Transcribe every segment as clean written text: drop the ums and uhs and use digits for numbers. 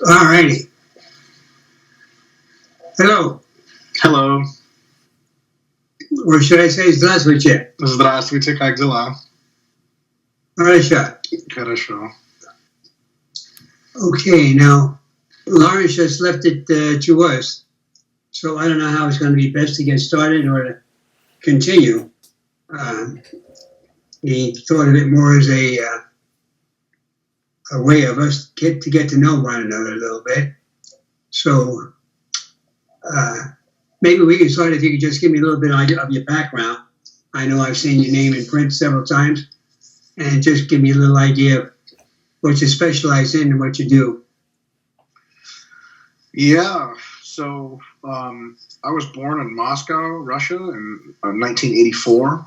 All righty. Hello. Hello. Or should I say здравствуйте? Здравствуйте, как дела? Хорошо. Хорошо. Okay, now, Lawrence just left it to us, so I don't know how it's going to be best to get started or to continue. He thought of it more as a way of us to get to know one another a little bit. So maybe we can start if you could just give me a little bit of your background. I know I've seen your name in print several times, and just give me a little idea of what you specialize in and what you do. Yeah, so I was born in Moscow, Russia in 1984,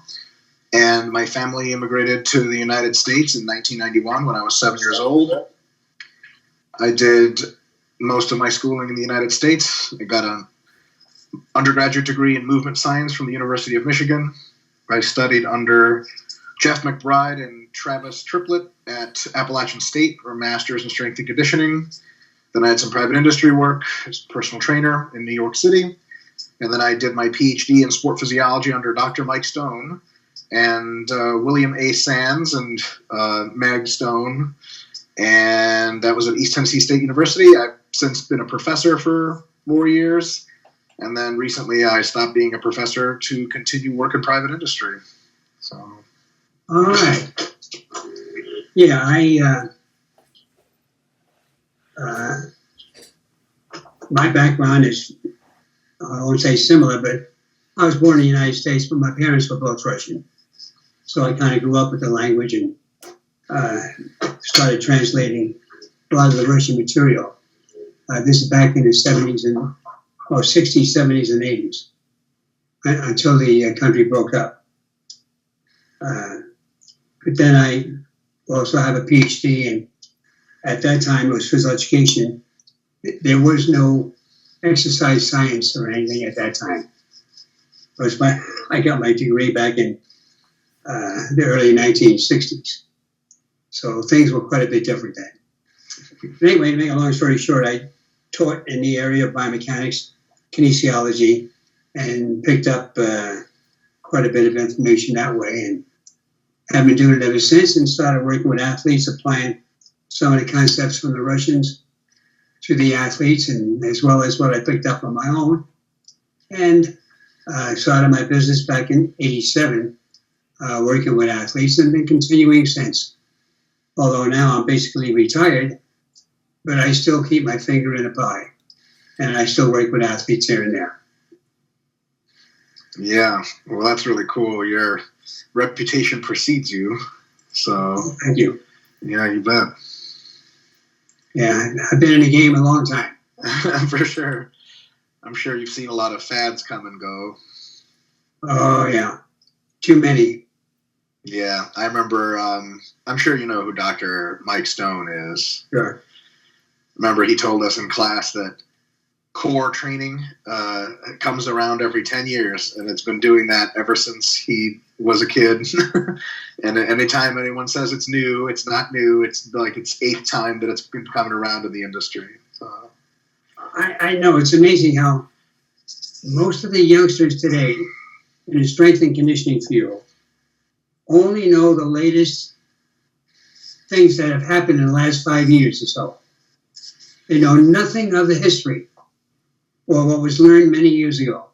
and my family immigrated to the United States in 1991 when I was 7 years old. I did most of my schooling in the United States. I got an undergraduate degree in movement science from the University of Michigan. I studied under Jeff McBride and Travis Triplett at Appalachian State for a master's in strength and conditioning. Then I had some private industry work as a personal trainer in New York City. And then I did my PhD in sport physiology under Dr. Mike Stone and William A. Sands and Meg Stone. And that was at East Tennessee State University. I've since been a professor for 4 years. And then recently I stopped being a professor to continue work in private industry. So... All right. Yeah, my background is, I won't say similar, but I was born in the United States, but my parents were both Russian. So I kind of grew up with the language and started translating a lot of the Russian material. This is back in the 70s and 60s, 70s, and 80s, until the country broke up. But then I also have a PhD, and at that time it was physical education. There was no exercise science or anything at that time. I got my degree back in the early 1960s. So things were quite a bit different then. But anyway, to make a long story short, I taught in the area of biomechanics, kinesiology, and picked up quite a bit of information that way. And have been doing it ever since, and started working with athletes, applying some of the concepts from the Russians to the athletes, and as well as what I picked up on my own. And started my business back in '87, working with athletes, and been continuing since. Although now I'm basically retired, but I still keep my finger in the pie, and I still work with athletes here and there. Yeah, well, that's really cool. Your reputation precedes you. So, thank you. Yeah, you bet. Yeah, I've been in the game a long time. For sure. I'm sure you've seen a lot of fads come and go. Oh, yeah. Too many. Yeah, I remember, I'm sure you know who Dr. Mike Stone is. Sure. Remember, he told us in class that core training comes around every 10 years, and it's been doing that ever since he was a kid. And anytime anyone says it's new, it's not new. It's like it's eighth time that it's been coming around in the industry. So. I know. It's amazing how most of the youngsters today in the strength and conditioning field only know the latest things that have happened in the last 5 years or so. They know nothing of the history or what was learned many years ago.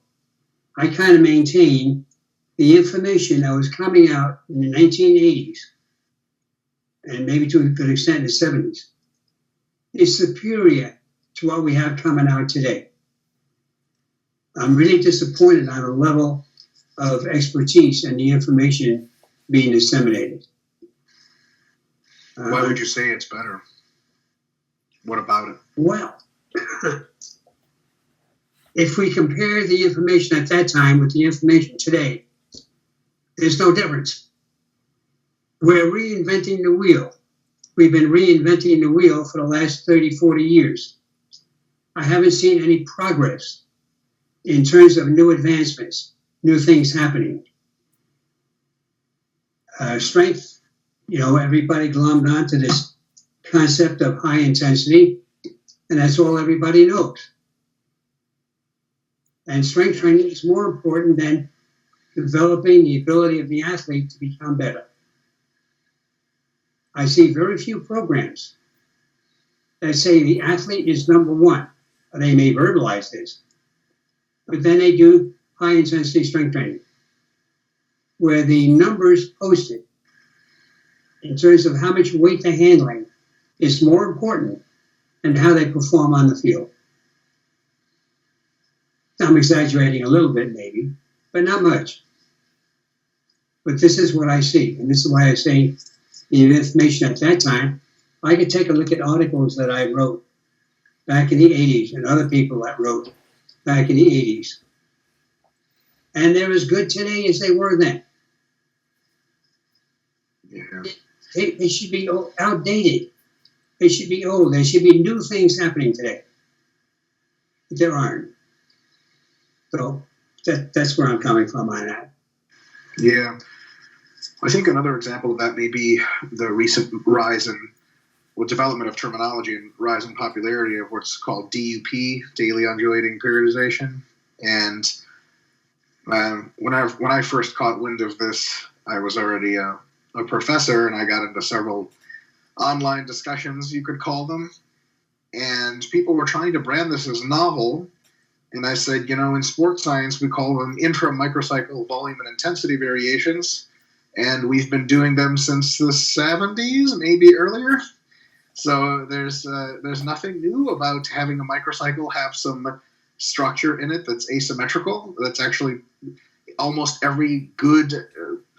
I kind of maintain the information that was coming out in the 1980s, and maybe to a good extent in the 70s, is superior to what we have coming out today. I'm really disappointed on the level of expertise and the information being disseminated. Why would you say it's better? What about it? Well, if we compare the information at that time with the information today, there's no difference. We're reinventing the wheel. We've been reinventing the wheel for the last 30, 40 years. I haven't seen any progress in terms of new advancements, new things happening. Strength, everybody glommed onto this concept of high intensity, And that's all everybody knows. And strength training is more important than developing the ability of the athlete to become better. I see very few programs that say the athlete is number one. They may verbalize this, but then they do high-intensity strength training, where the numbers posted in terms of how much weight they're handling is more important than how they perform on the field. I'm exaggerating a little bit, maybe, but not much. But this is what I see, and this is why I say the information at that time. I could take a look at articles that I wrote back in the 80s and other people that wrote back in the 80s. And they're as good today as they were then. Yeah. They should be outdated. They should be old. There should be new things happening today. But there aren't. So that's where I'm coming from on that. Yeah. I think another example of that may be the recent rise in development of terminology and rise in popularity of what's called DUP, daily undulating periodization. And when I first caught wind of this, I was already a professor, and I got into several online discussions, you could call them. And people were trying to brand this as novel. And I said, in sports science, we call them intra-microcycle volume and intensity variations. And we've been doing them since the 70s, maybe earlier. So there's nothing new about having a microcycle have some structure in it that's asymmetrical. That's actually almost every good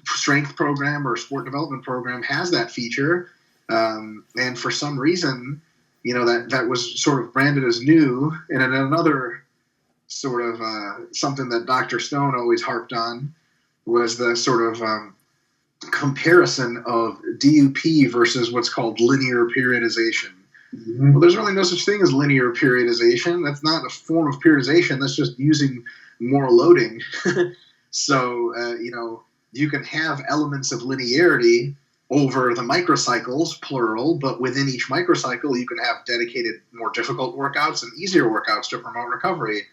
strength program or sport development program has that feature. And for some reason, that was sort of branded as new. And in another sort of something that Dr. Stone always harped on was the sort of comparison of DUP versus what's called linear periodization. Mm-hmm. Well, there's really no such thing as linear periodization. That's not a form of periodization. That's just using more loading. So, you can have elements of linearity over the microcycles, plural, but within each microcycle, you can have dedicated, more difficult workouts and easier workouts to promote recovery.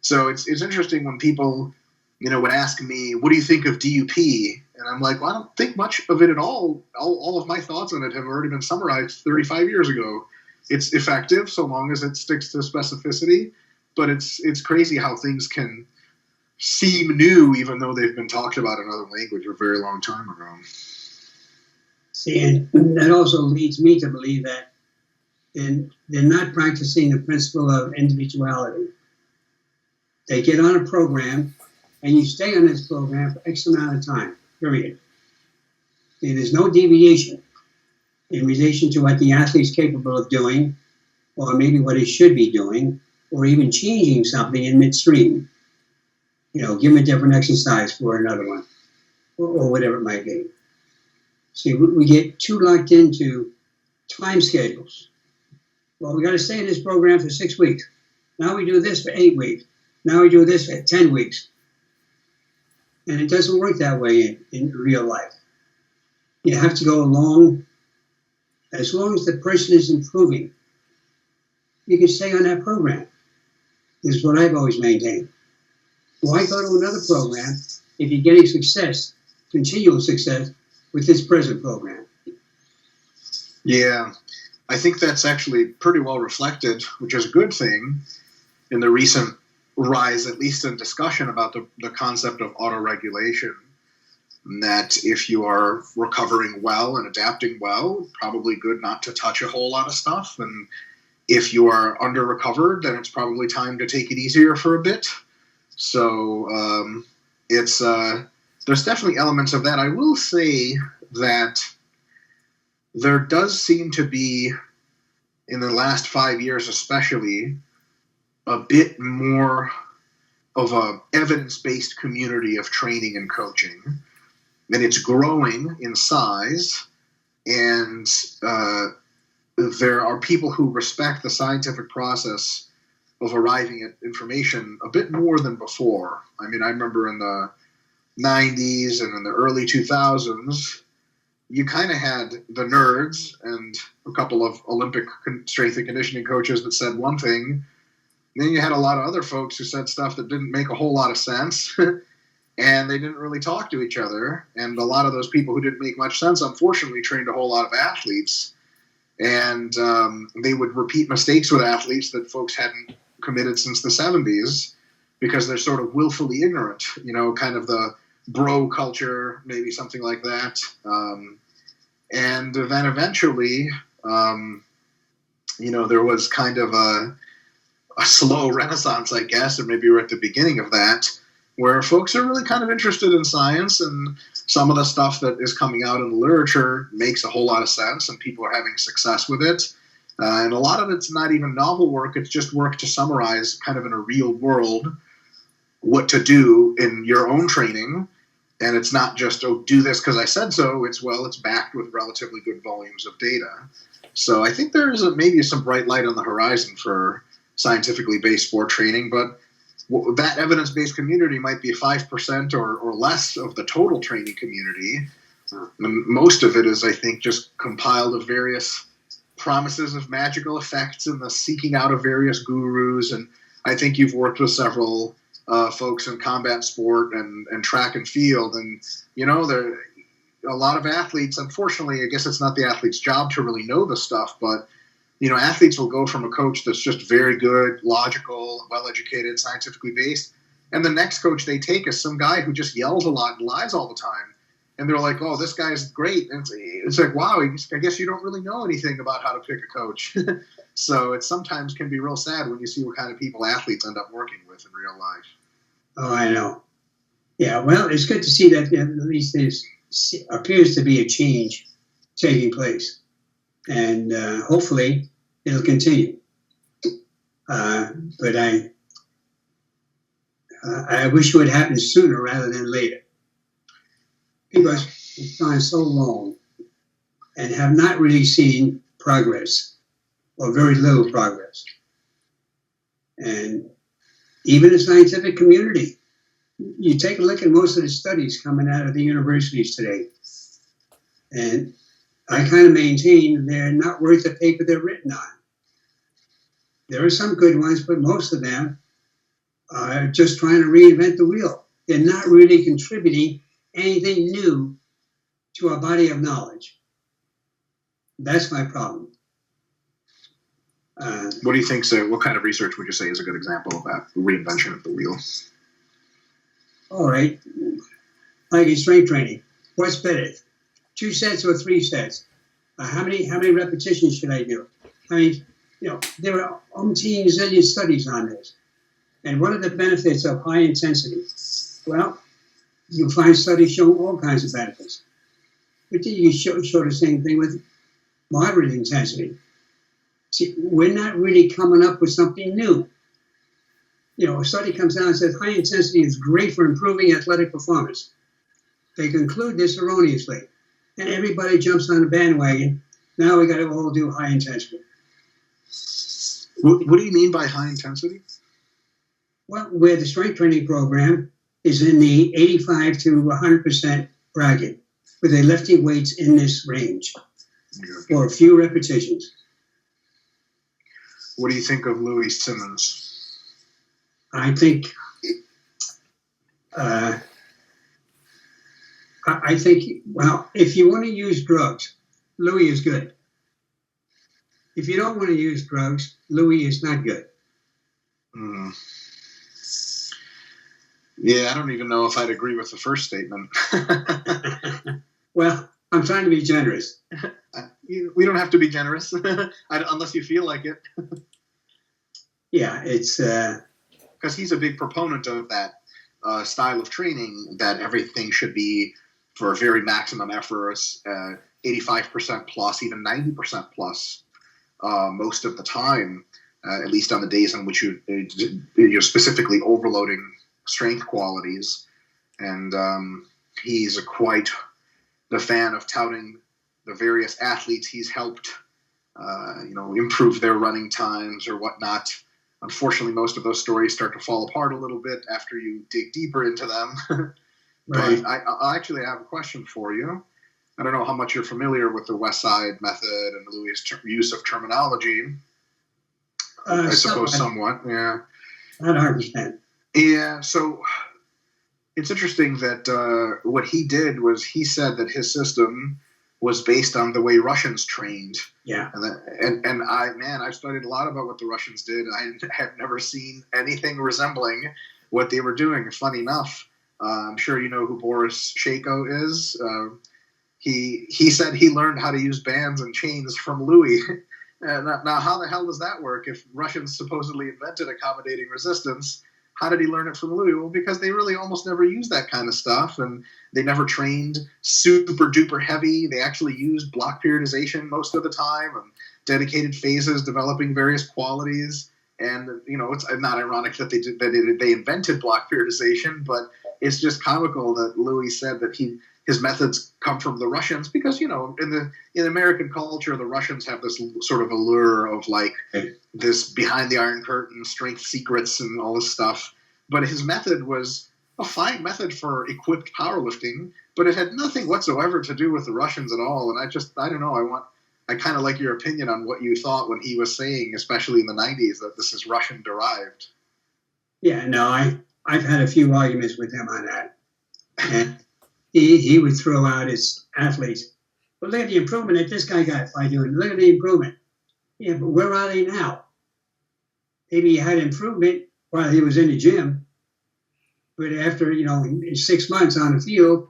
So it's interesting when people, would ask me, what do you think of DUP? And I'm like, well, I don't think much of it at all. All of my thoughts on it have already been summarized 35 years ago. It's effective so long as it sticks to specificity, but it's crazy how things can seem new even though they've been talked about in other language a very long time ago. See, and that also leads me to believe that they're not practicing the principle of individuality. They get on a program, and you stay on this program for X amount of time, period. See, there's no deviation in relation to what the athlete's capable of doing, or maybe what he should be doing, or even changing something in midstream. Give him a different exercise for another one, or whatever it might be. See, we get too locked into time schedules. Well, we got to stay in this program for 6 weeks. Now we do this for 8 weeks. Now we do this for 10 weeks. And it doesn't work that way in real life. You have to go along. As long as the person is improving, you can stay on that program. This is what I've always maintained. Why go to another program if you're getting success, continual success, with this present program? Yeah, I think that's actually pretty well reflected, which is a good thing, in the recent rise, at least in discussion about the concept of autoregulation. That if you are recovering well and adapting well, probably good not to touch a whole lot of stuff. And if you are under-recovered, then it's probably time to take it easier for a bit. So there's definitely elements of that. I will say that there does seem to be, in the last 5 years especially, a bit more of a evidence-based community of training and coaching. And it's growing in size, and there are people who respect the scientific process of arriving at information a bit more than before. I mean, I remember in the 90s and in the early 2000s, you kind of had the nerds and a couple of Olympic strength and conditioning coaches that said one thing. Then you had a lot of other folks who said stuff that didn't make a whole lot of sense, and they didn't really talk to each other. And a lot of those people who didn't make much sense, unfortunately, trained a whole lot of athletes. And they would repeat mistakes with athletes that folks hadn't committed since the 70s because they're sort of willfully ignorant, kind of the bro culture, maybe something like that. And then eventually, there was kind of a slow renaissance, I guess, or maybe we're at the beginning of that, where folks are really kind of interested in science, and some of the stuff that is coming out in the literature makes a whole lot of sense, and people are having success with it. And a lot of it's not even novel work, it's just work to summarize kind of in a real world what to do in your own training. And it's not just, do this because I said so. It's backed with relatively good volumes of data. So I think there is maybe some bright light on the horizon for scientifically based sport training, but that evidence-based community might be 5% or less of the total training community. And most of it is, I think, just compiled of various promises of magical effects and the seeking out of various gurus. And I think you've worked with several folks in combat sport and track and field. And, there a lot of athletes, unfortunately, I guess it's not the athlete's job to really know the stuff, but athletes will go from a coach that's just very good, logical, well-educated, scientifically based, and the next coach they take is some guy who just yells a lot and lies all the time. And they're like, oh, this guy's great. And it's like, wow, I guess you don't really know anything about how to pick a coach. So it sometimes can be real sad when you see what kind of people athletes end up working with in real life. Oh, I know. Yeah, well, it's good to see that at least there appears to be a change taking place. And hopefully it'll continue. But I wish it would happen sooner rather than later. Because it's gone so long and have not really seen progress or very little progress. And even the scientific community, you take a look at most of the studies coming out of the universities today, and I kind of maintain they're not worth the paper they're written on. There are some good ones, but most of them are just trying to reinvent the wheel. They're not really contributing anything new to our body of knowledge. That's my problem. What do you think? So, what kind of research would you say is a good example of that reinvention of the wheel? All right, like in strength training, what's better, 2 sets or 3 sets? How many repetitions should I do? I mean, there are umpteen zillion studies on this. And what are the benefits of high intensity? Well, you find studies showing all kinds of benefits. But then you show the same thing with moderate intensity. See, we're not really coming up with something new. A study comes out and says high intensity is great for improving athletic performance. They conclude this erroneously. And everybody jumps on the bandwagon. Now we got to all do high intensity. What do you mean by high intensity? Well, where the strength training program is in the 85 to 100% bracket, where they're lifting weights in this range for a few repetitions. What do you think of Louise Simmons? I think well, if you want to use drugs, Louis is good. If you don't want to use drugs, Louis is not good. Yeah, I don't even know if I'd agree with the first statement. Well, I'm trying to be generous. We don't have to be generous unless you feel like it. Yeah, it's... because he's a big proponent of that style of training, that everything should be for very maximum efforts, 85% plus, even 90% plus most of the time, at least on the days on which you're specifically overloading strength qualities. And he's quite the fan of touting the various athletes he's helped, improve their running times or whatnot. Unfortunately, most of those stories start to fall apart a little bit after you dig deeper into them. Right. But I actually have a question for you. I don't know how much you're familiar with the West Side method and Louis' use of terminology. I suppose somewhat, yeah. Not 100%. Yeah, so it's interesting that what he did was he said that his system was based on the way Russians trained. Yeah. And I've studied a lot about what the Russians did. I have never seen anything resembling what they were doing. Funny enough, I'm sure you know who Boris Shaiko is. He said he learned how to use bands and chains from Louis. Now, how the hell does that work? If Russians supposedly invented accommodating resistance, how did he learn it from Louis? Well, because they really almost never used that kind of stuff, and they never trained super duper heavy. They actually used block periodization most of the time, and dedicated phases, developing various qualities. And it's not ironic that they invented block periodization, but it's just comical that Louis said that his methods come from the Russians because, in American culture, the Russians have this sort of allure of like this behind the Iron Curtain, strength secrets and all this stuff. But his method was a fine method for equipped powerlifting, but it had nothing whatsoever to do with the Russians at all. And I don't know, I kind of like your opinion on what you thought when he was saying, especially in the 90s, that this is Russian derived. Yeah, no, I've had a few arguments with him on that. And he would throw out his athletes. But look at the improvement that this guy got by doing. Look at the improvement. Yeah, but where are they now? Maybe he had improvement while he was in the gym. But after, in 6 months on the field,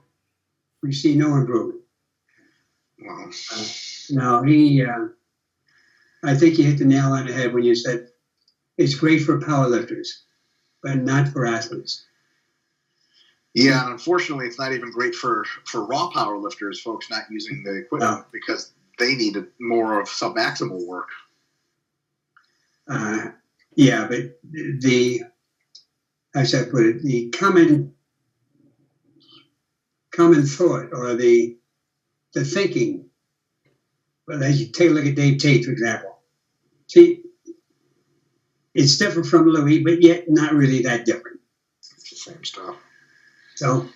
we see no improvement. Wow. No, I think you hit the nail on the head when you said it's great for powerlifters, but not for athletes. Yeah, and unfortunately, it's not even great for raw powerlifters, folks not using the equipment because they needed more of submaximal work. Yeah, but how should I put it, the common thought or the thinking. Well, as you take a look at Dave Tate, for example. See, it's different from Louis, but yet not really that different. It's the same stuff. So,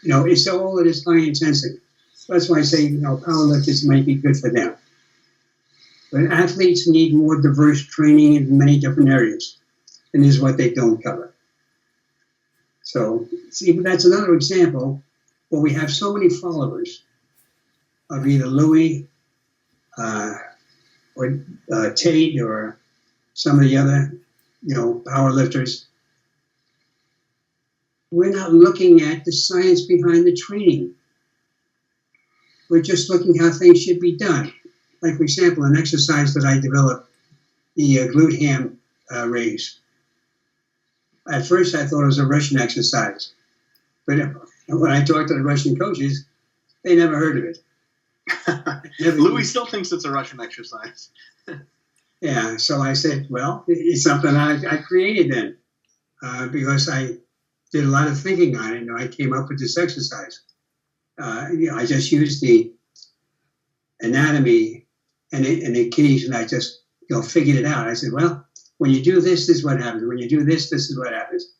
it's all it is high intensity. That's why I say, powerlifters might be good for them. But athletes need more diverse training in many different areas, and this is what they don't cover. So, see, that's another example where we have so many followers of either Louis or Tate or some of the other, powerlifters. We're not looking at the science behind the training. We're just looking how things should be done. Like, for example, an exercise that I developed, the glute ham raise. At first, I thought it was a Russian exercise. But when I talked to the Russian coaches, they never heard of it. Louis still thinks it's a Russian exercise. Yeah, so I said, well, it's something I created then because I did a lot of thinking on it, and I came up with this exercise. I just used the anatomy and the Achilles, and I just figured it out. I said, well, when you do this, this is what happens. When you do this, this is what happens.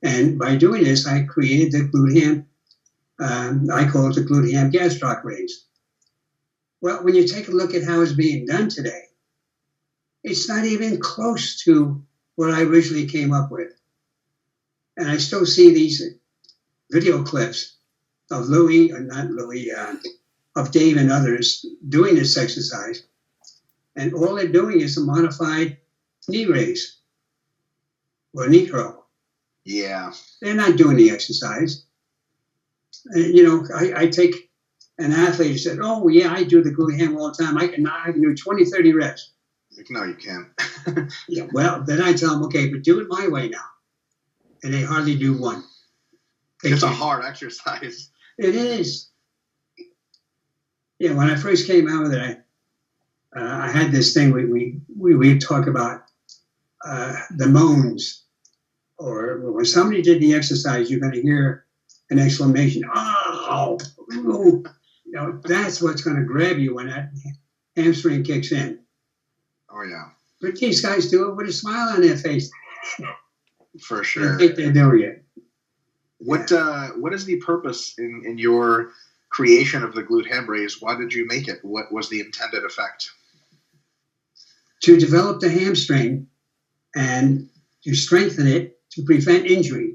And by doing this, I created the glute ham. I call it the glute ham gastroc raise. Well, when you take a look at how it's being done today, it's not even close to what I originally came up with. And I still see these video clips of of Dave and others doing this exercise. And all they're doing is a modified knee raise or knee curl. Yeah. They're not doing the exercise. I take an athlete who said, oh, yeah, I do the glute ham all the time. I can do 20, 30 reps. No, you can't. Yeah, well, then I tell them, okay, but do it my way now. And they hardly do one. It's a hard exercise. It is. Yeah, when I first came out with it, I had this thing we talk about the moans, or when somebody did the exercise, you're going to hear an exclamation, oh, ooh. That's what's going to grab you when that hamstring kicks in. Oh, yeah. But these guys do it with a smile on their face. For sure. I think they're doing it. What is the purpose in your creation of the glute ham raise, why did you make it? What was the intended effect? To develop the hamstring and to strengthen it to prevent injury.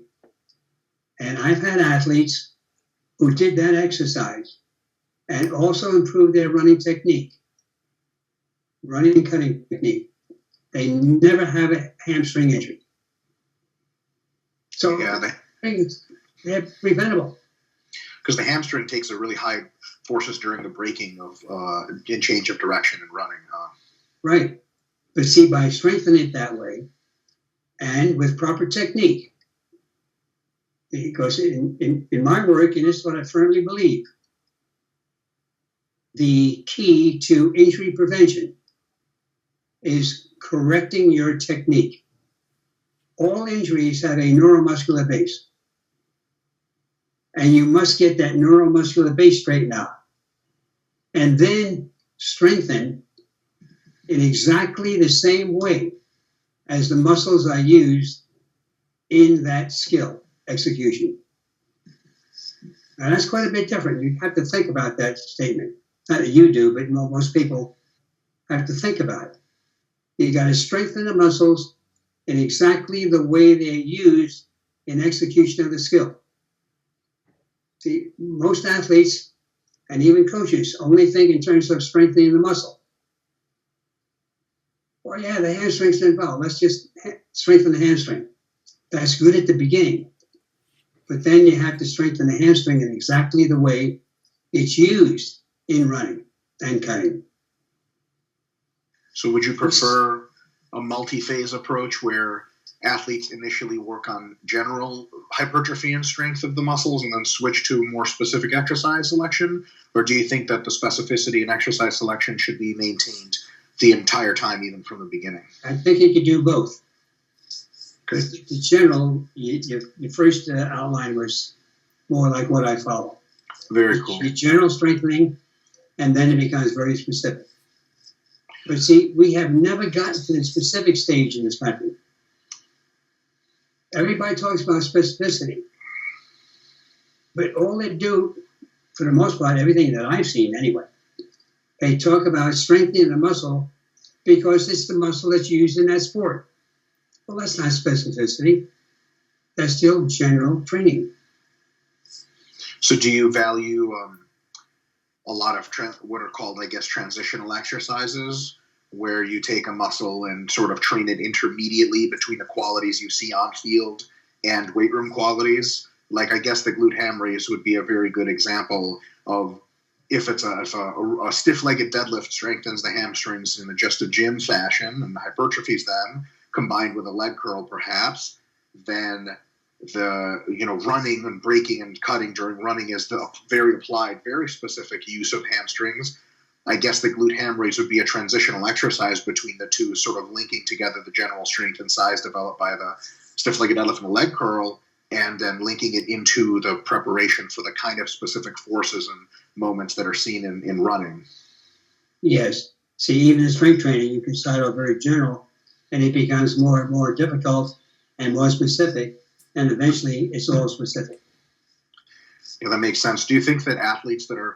And I've had athletes who did that exercise and also improved their running technique, running and cutting technique. They never have a hamstring injury. So yeah, they're preventable. Because the hamstring takes a really high forces during the braking of in change of direction and running. Right. But see, by strengthening it that way and with proper technique, because in my work, and this is what I firmly believe, the key to injury prevention is correcting your technique. All injuries have a neuromuscular base. And you must get that neuromuscular base straightened out. And then strengthen in exactly the same way as the muscles are used in that skill execution. Now that's quite a bit different. You have to think about that statement. Not that you do, but most people have to think about it. You got to strengthen the muscles in exactly the way they're used in execution of the skill. See, most athletes and even coaches only think in terms of strengthening the muscle. Well, yeah, the hamstring's involved. Let's just strengthen the hamstring. That's good at the beginning. But then you have to strengthen the hamstring in exactly the way it's used in running and cutting. So would you prefer a multi-phase approach where athletes initially work on general hypertrophy and strength of the muscles and then switch to more specific exercise selection? Or do you think that the specificity and exercise selection should be maintained the entire time, even from the beginning? I think you could do both. Okay. The general, your first outline was more like what I follow. Very cool. The general strengthening, and then it becomes very specific. But see, we have never gotten to the specific stage in this country. Everybody talks about specificity. But all they do, for the most part, everything that I've seen anyway, they talk about strengthening the muscle because it's the muscle that's used in that sport. Well, that's not specificity. That's still general training. So do you value a lot of what are called, I guess, transitional exercises, where you take a muscle and sort of train it intermediately between the qualities you see on field and weight room qualities? Like, I guess the glute ham raise would be a very good example of if a stiff-legged deadlift strengthens the hamstrings in just a gym fashion and hypertrophies them, combined with a leg curl perhaps, then the running and braking and cutting during running is the very applied, very specific use of hamstrings. I guess the glute ham raise would be a transitional exercise between the two, sort of linking together the general strength and size developed by the stiff-legged deadlift and the leg curl, and then linking it into the preparation for the kind of specific forces and moments that are seen in running. Yes. See, even in strength training, you can start off very general, and it becomes more and more difficult and more specific, and eventually it's all specific. Yeah, that makes sense. Do you think that athletes that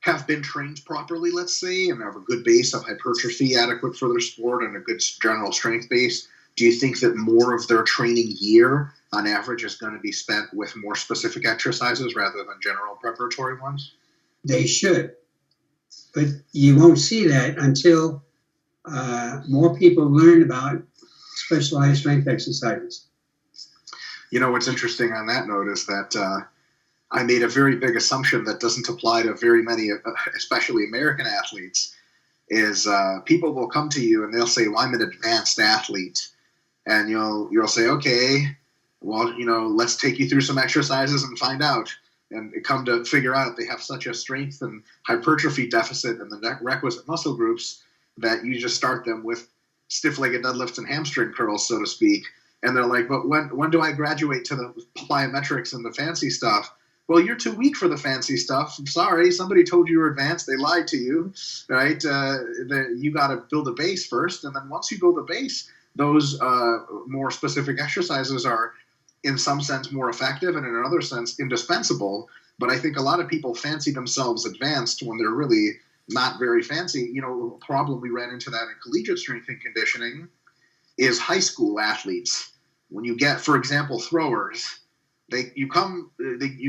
have been trained properly, let's say, and have a good base of hypertrophy adequate for their sport and a good general strength base, do you think that more of their training year on average is going to be spent with more specific exercises rather than general preparatory ones? They should. But you won't see that until more people learn about specialized strength exercises. You know, what's interesting on that note is that I made a very big assumption that doesn't apply to very many, especially American athletes, is people will come to you and they'll say, well, I'm an advanced athlete. And you'll say, okay, well, let's take you through some exercises and find out. And come to figure out they have such a strength and hypertrophy deficit in the requisite muscle groups that you just start them with stiff-legged deadlifts and hamstring curls, so to speak. And they're like, but when do I graduate to the plyometrics and the fancy stuff? Well, you're too weak for the fancy stuff. I'm sorry, somebody told you were advanced. They lied to you, right? You got to build a base first, and then once you build a base, those more specific exercises are, in some sense, more effective, and in another sense, indispensable. But I think a lot of people fancy themselves advanced when they're really not very fancy. You know, a problem we ran into that in collegiate strength and conditioning is high school athletes. When you get, for example, throwers, you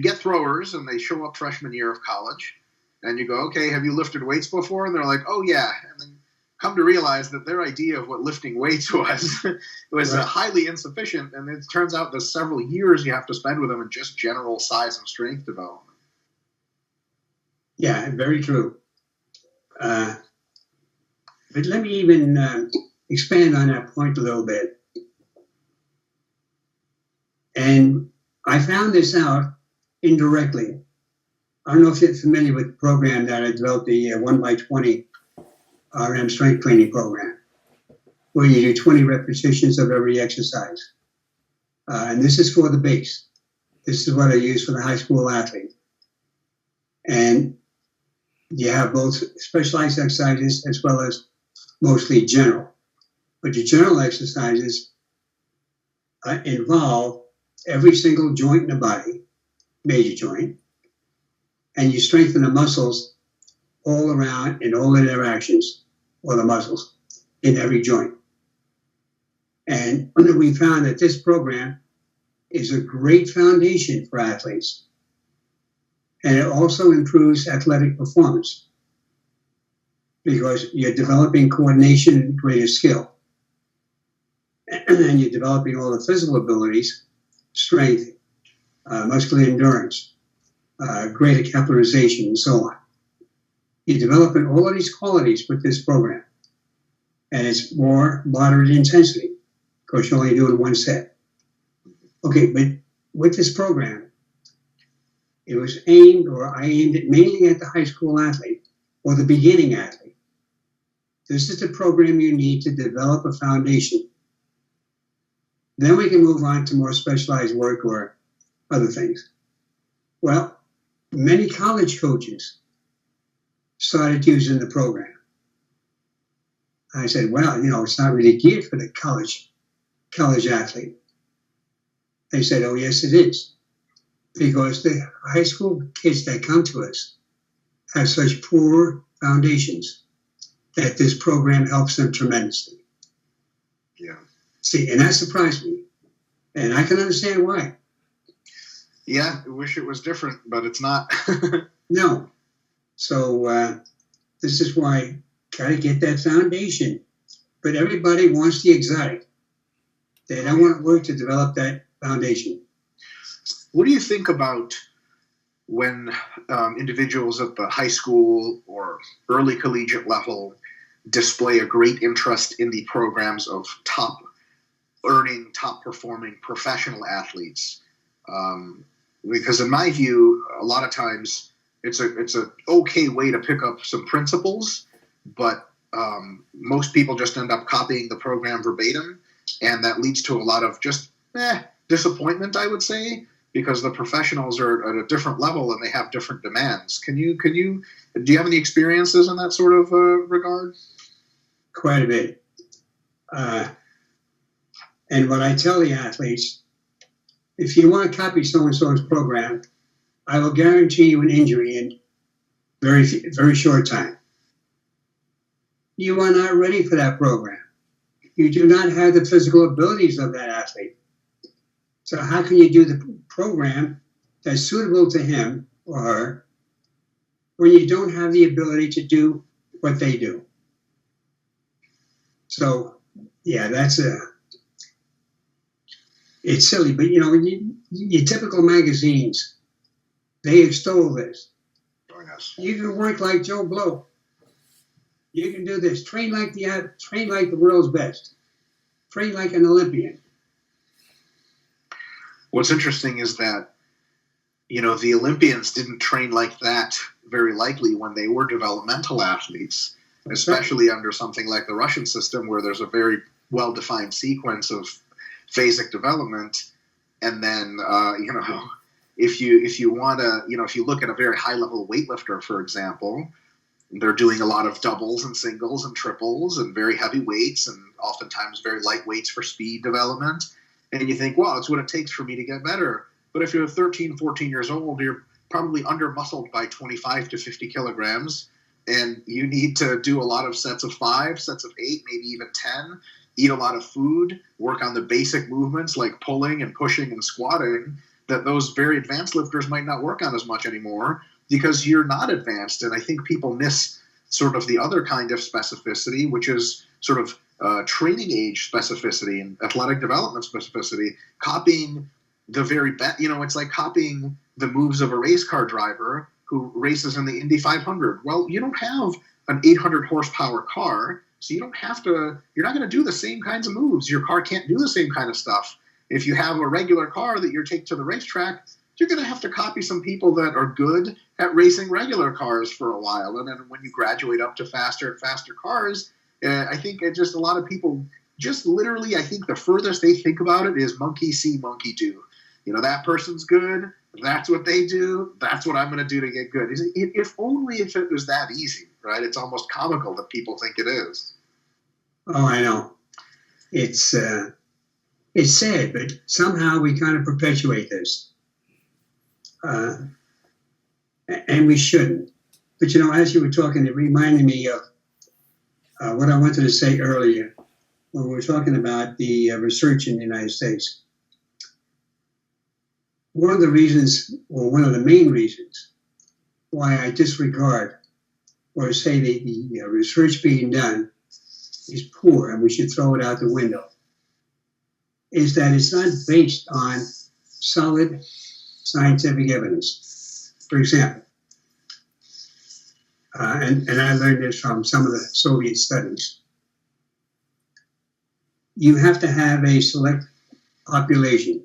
get throwers and they show up freshman year of college, and you go, okay, have you lifted weights before? And they're like, oh yeah. And then come to realize that their idea of what lifting weights was Right. highly insufficient, and it turns out there's several years you have to spend with them in just general size and strength development. Yeah, very true. But let me even expand on that point a little bit. And I found this out indirectly. I don't know if you're familiar with the program that I developed, the 1x20 RM strength training program, where you do 20 repetitions of every exercise. And this is for the base. This is what I use for the high school athlete. And you have both specialized exercises as well as mostly general. But the general exercises involve every single joint in the body, major joint, and you strengthen the muscles all around in all the interactions, or the muscles in every joint. And we found that this program is a great foundation for athletes. And it also improves athletic performance because you're developing coordination and greater skill. And then you're developing all the physical abilities, strength, muscular endurance, greater capitalization, and so on. You're developing all of these qualities with this program. And it's more moderate intensity because you're only doing one set. Okay, but with this program, I aimed it mainly at the high school athlete or the beginning athlete. This is the program you need to develop a foundation. Then we can move on to more specialized work or other things. Well, many college coaches started using the program. I said, well, it's not really geared for the college athlete. They said, oh, yes, it is. Because the high school kids that come to us have such poor foundations that this program helps them tremendously. Yeah. See, and that surprised me. And I can understand why. Yeah, I wish it was different, but it's not. No. So this is why got to get that foundation. But everybody wants the exotic. They don't want to work to develop that foundation. What do you think about when individuals at the high school or early collegiate level display a great interest in the programs of top performing professional athletes? Because in my view, a lot of times it's a okay way to pick up some principles, but most people just end up copying the program verbatim, and that leads to a lot of just disappointment, I would say, because the professionals are at a different level and they have different demands. Do you have any experiences in that sort of regard? Quite a bit. And what I tell the athletes, if you want to copy so-and-so's program, I will guarantee you an injury in very, very short time. You are not ready for that program. You do not have the physical abilities of that athlete. So how can you do the program that's suitable to him or her when you don't have the ability to do what they do? So, yeah, it's silly, but your typical magazines, they extol this. Oh, yes. You can work like Joe Blow. You can do this. Train like the world's best. Train like an Olympian. What's interesting is that, the Olympians didn't train like that very likely when they were developmental athletes, especially under something like the Russian system where there's a very well-defined sequence of phasic development. And then, if you want to, if you look at a very high-level weightlifter, for example, they're doing a lot of doubles and singles and triples and very heavy weights and oftentimes very light weights for speed development. And you think, well, it's what it takes for me to get better. But if you're 13, 14 years old, you're probably under-muscled by 25 to 50 kilograms, and you need to do a lot of sets of 5, sets of 8, maybe even 10, eat a lot of food, work on the basic movements like pulling and pushing and squatting, that those very advanced lifters might not work on as much anymore because you're not advanced. And I think people miss sort of the other kind of specificity, which is sort of training age specificity and athletic development specificity, copying the very best. It's like copying the moves of a race car driver who races in the Indy 500. Well, you don't have an 800 horsepower car, so you're not going to do the same kinds of moves. Your car can't do the same kind of stuff. If you have a regular car that you take to the racetrack, you're going to have to copy some people that are good at racing regular cars for a while. And then when you graduate up to faster and faster cars, I think just a lot of people just literally, I think the furthest they think about it is monkey see, monkey do. That person's good. That's what they do. That's what I'm going to do to get good. If only if it was that easy, right? It's almost comical that people think it is. Oh, I know. It's sad, but somehow we kind of perpetuate this. And we shouldn't. But, as you were talking, it reminded me of what I wanted to say earlier when we were talking about the research in the United States. One of the reasons, or one of the main reasons, why I disregard or say that the research being done is poor and we should throw it out the window is that it's not based on solid scientific evidence. For example, and I learned this from some of the Soviet studies, you have to have a select population.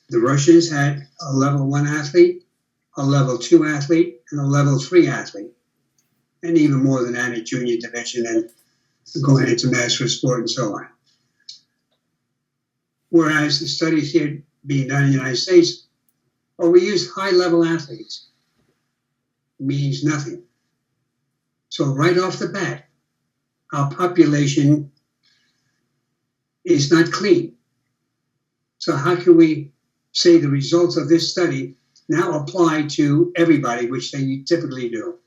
The Russians had a level 1 athlete, a level 2 athlete, and a level 3 athlete, and even more than that at junior division and going into master sport and so on. Whereas the studies here being done in the United States, we use high-level athletes. Means nothing. So right off the bat, our population is not clean. So how can we say the results of this study now apply to everybody, which they typically do?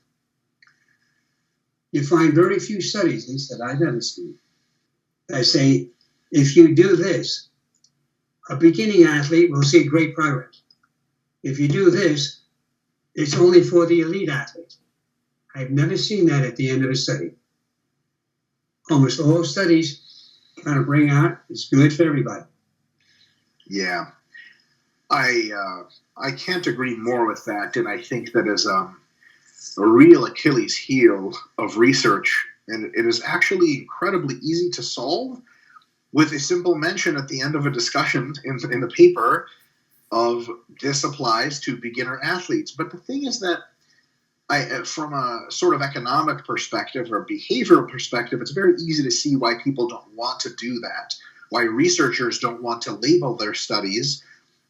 You find very few studies that I've ever seen that say, if you do this, a beginning athlete will see great progress. If you do this, it's only for the elite athlete. I've never seen that at the end of a study. Almost all studies kind of bring out it's good for everybody. Yeah. I can't agree more with that, and I think that is a real Achilles heel of research, and it is actually incredibly easy to solve with a simple mention at the end of a discussion in the paper of this applies to beginner athletes. But the thing is that from a sort of economic perspective or behavioral perspective, it's very easy to see why people don't want to do that, why researchers don't want to label their studies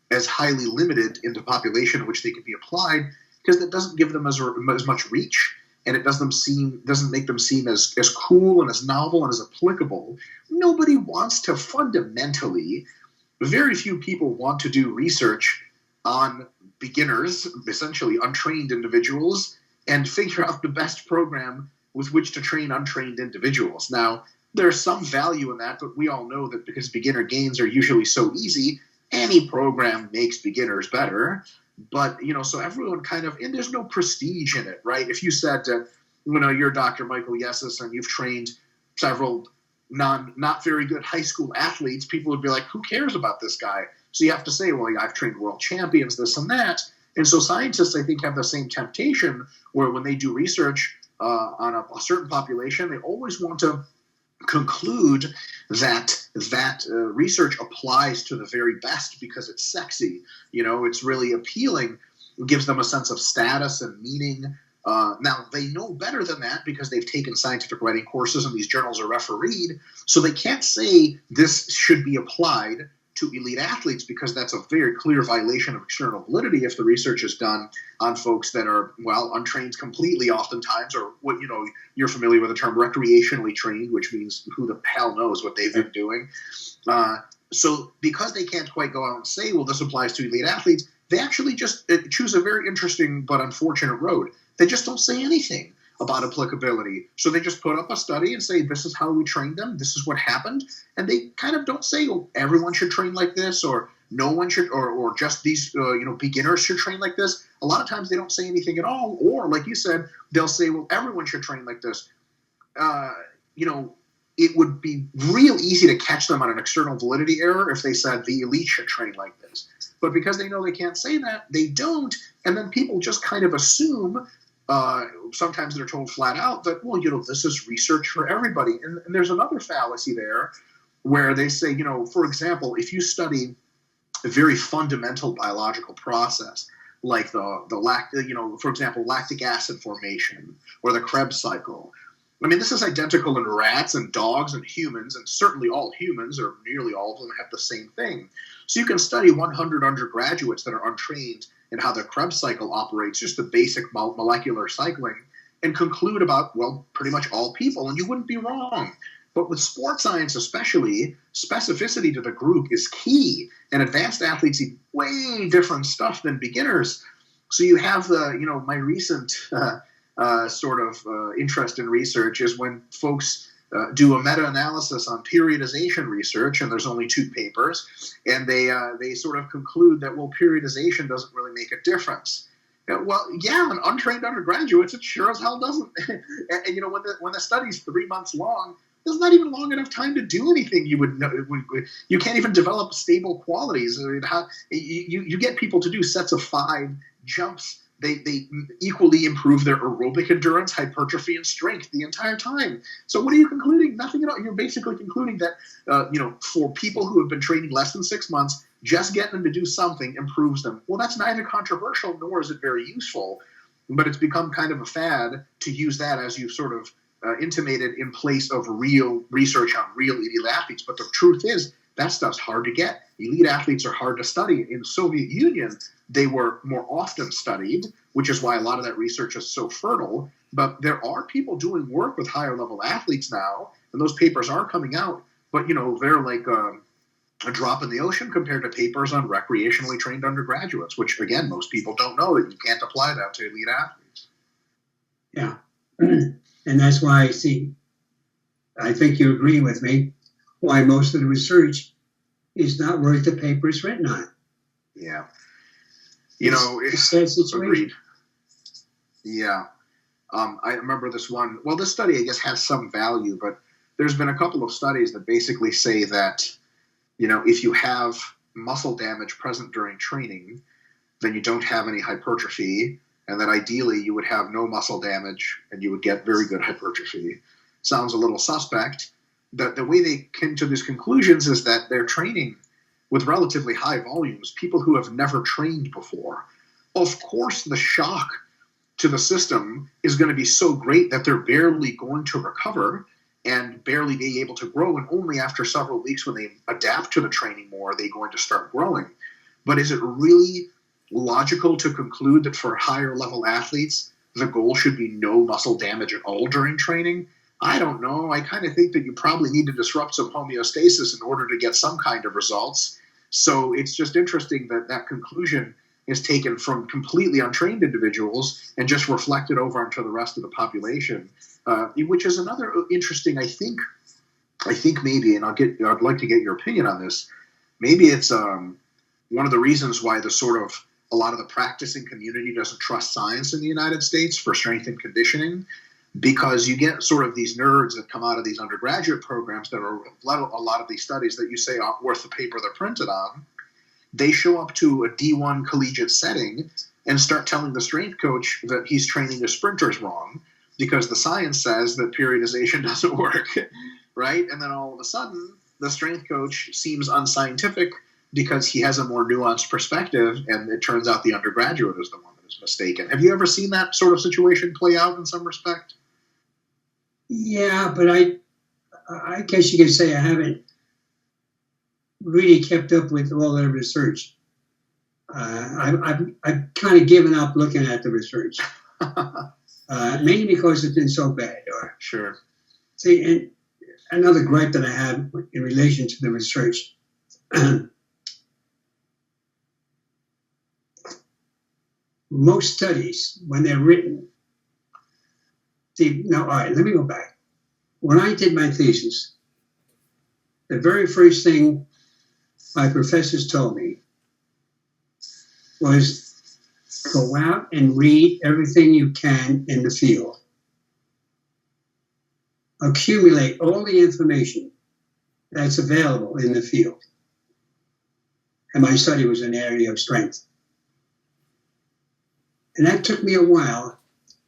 as highly limited into population in which they can be applied, because that doesn't give them as much reach, and it doesn't make them seem as cool and as novel and as applicable. Nobody wants to fundamentally, very few people want to do research on beginners, essentially untrained individuals, and figure out the best program with which to train untrained individuals. Now, there's some value in that, but we all know that because beginner gains are usually so easy, any program makes beginners better. But, so everyone kind of, and there's no prestige in it, right? If you said, you're Dr. Michael Yessis and you've trained several not very good high school athletes, people would be like, who cares about this guy? So you have to say, well, I've trained world champions, this and that. And so scientists, I think, have the same temptation where when they do research on a certain population, they always want to conclude that research applies to the very best because it's sexy. It's really appealing. It gives them a sense of status and meaning. Now, they know better than that because they've taken scientific writing courses and these journals are refereed, so they can't say this should be applied to elite athletes because that's a very clear violation of external validity if the research is done on folks that are, untrained completely oftentimes, or what, you're familiar with the term recreationally trained, which means who the hell knows what they've been doing. So because they can't quite go out and say, well, this applies to elite athletes, they actually just choose a very interesting but unfortunate road. They just don't say anything about applicability. So they just put up a study and say, this is how we trained them, this is what happened, and they kind of don't say, oh, everyone should train like this, or no one should, or just these beginners should train like this. A lot of times they don't say anything at all, or like you said, they'll say, well, everyone should train like this. It would be real easy to catch them on an external validity error if they said the elite should train like this. But because they know they can't say that, they don't, and then people just kind of assume, sometimes they're told flat out that, well, this is research for everybody. And there's another fallacy there where they say, for example, if you study a very fundamental biological process, like for example, lactic acid formation or the Krebs cycle. I mean, this is identical in rats and dogs and humans, and certainly all humans, or nearly all of them, have the same thing. So you can study 100 undergraduates that are untrained in how the Krebs cycle operates, just the basic molecular cycling, and conclude about, well, pretty much all people, and you wouldn't be wrong. But with sports science especially, specificity to the group is key, and advanced athletes need way different stuff than beginners. So you have my recent interest in research is when folks do a meta-analysis on periodization research, and there's only 2 papers, and they sort of conclude that, well, periodization doesn't really make a difference. Well, yeah, on untrained undergraduates, it sure as hell doesn't. And when the study's 3 months long, there's not even long enough time to do anything. You can't even develop stable qualities. I mean, you get people to do sets of 5 jumps. They equally improve their aerobic endurance, hypertrophy, and strength the entire time. So what are you concluding? Nothing at all. You're basically concluding that, for people who have been training less than 6 months, just getting them to do something improves them. Well, that's neither controversial nor is it very useful, but it's become kind of a fad to use that, as you sort of intimated, in place of real research on real elite athletes. But the truth is, that stuff's hard to get. Elite athletes are hard to study. In the Soviet Union, they were more often studied, which is why a lot of that research is so fertile. But there are people doing work with higher level athletes now, and those papers are coming out. But, they're like a drop in the ocean compared to papers on recreationally trained undergraduates, which, again, most people don't know that you can't apply that to elite athletes. Yeah. And that's why, I think you agree with me, why most of the research is not worth the paper it's written on. Yeah. It's agreed. Yeah. I remember this one. Well, this study, I guess, has some value, but there's been a couple of studies that basically say that, if you have muscle damage present during training, then you don't have any hypertrophy, and that ideally you would have no muscle damage and you would get very good hypertrophy. Sounds a little suspect. The way they came to these conclusions is that they're training with relatively high volumes, people who have never trained before. Of course, the shock to the system is going to be so great that they're barely going to recover and barely being able to grow. And only after several weeks, when they adapt to the training more, are they going to start growing. But is it really logical to conclude that for higher level athletes, the goal should be no muscle damage at all during training? I don't know. I kind of think that you probably need to disrupt some homeostasis in order to get some kind of results. So it's just interesting that that conclusion is taken from completely untrained individuals and just reflected over onto the rest of the population, which is another interesting, I think maybe, and I'd like to get your opinion on this. Maybe it's one of the reasons why a lot of the practicing community doesn't trust science in the United States for strength and conditioning, because you get sort of these nerds that come out of these undergraduate programs that are a lot of these studies that you say aren't worth the paper they're printed on. They show up to a D1 collegiate setting and start telling the strength coach that he's training the sprinters wrong because the science says that periodization doesn't work, right? And then all of a sudden, the strength coach seems unscientific because he has a more nuanced perspective, and it turns out the undergraduate is the one that is mistaken. Have you ever seen that sort of situation play out in some respect? Yeah, but I guess you could say I haven't really kept up with all the research. I've kind of given up looking at the research, mainly because it's been so bad. Sure. See, and another gripe that I have in relation to the research, most studies, when they're written, all right, let me go back. When I did my thesis, the very first thing my professors told me was go out and read everything you can in the field. Accumulate all the information that's available in the field. And my study was an area of strength. And that took me a while